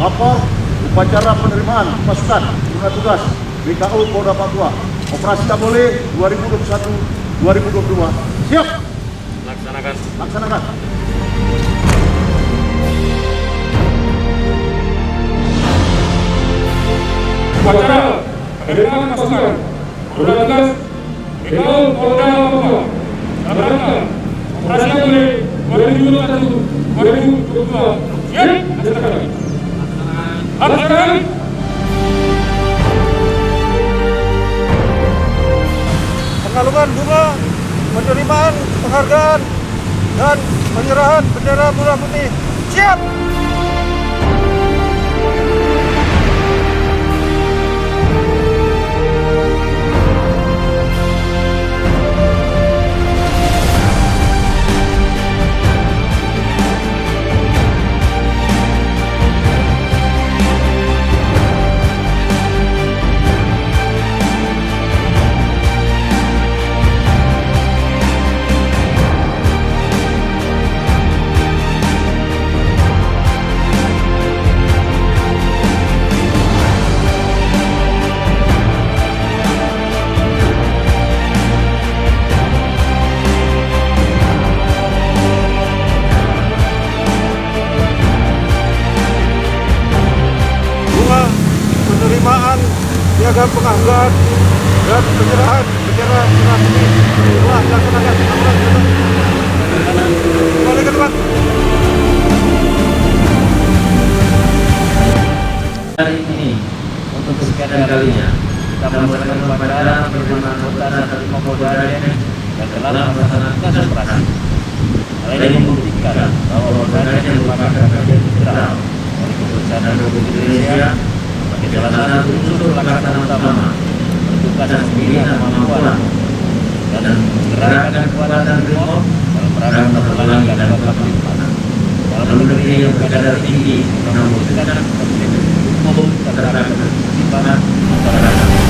Lapor upacara penerimaan pasukan guna tugas BKU Polda Papua. Operasi Tabole 2021-2022. Siap. Laksanakan. Laksanakan. Upacara penerimaan pasukan guna tugas BKU Polda Papua dalam rangka Operasi Tabole 2021-2022. Siap. Laksanakan. Laksanakan. Pengalungan bunga, penerimaan penghargaan, dan penyerahan bendera merah putih. Siap! Penerimaan piagam penghargaan dan penyerahan bendera merah putih telah dilaksanakan. Kembali ke tempat. Hari ini untuk kesekian kalinya kita melaksanakan upacara penerimaan anggota Satuan Polda yang telah melaksanakan tugas operasi. Hal ini membuktikan bahwa Polda merupakan bagian integral dari kebesaran Republik Indonesia sebagai salah satu unsur pelaksanaan utama bertugas membina kemampuan dan menggerakkan kekuatan BRIMOB dalam rangka menanggulangi dan Kamtipmas dalam negeri yang berkadar tinggi, mewujudkan hukum terhadap ketertiban masyarakat.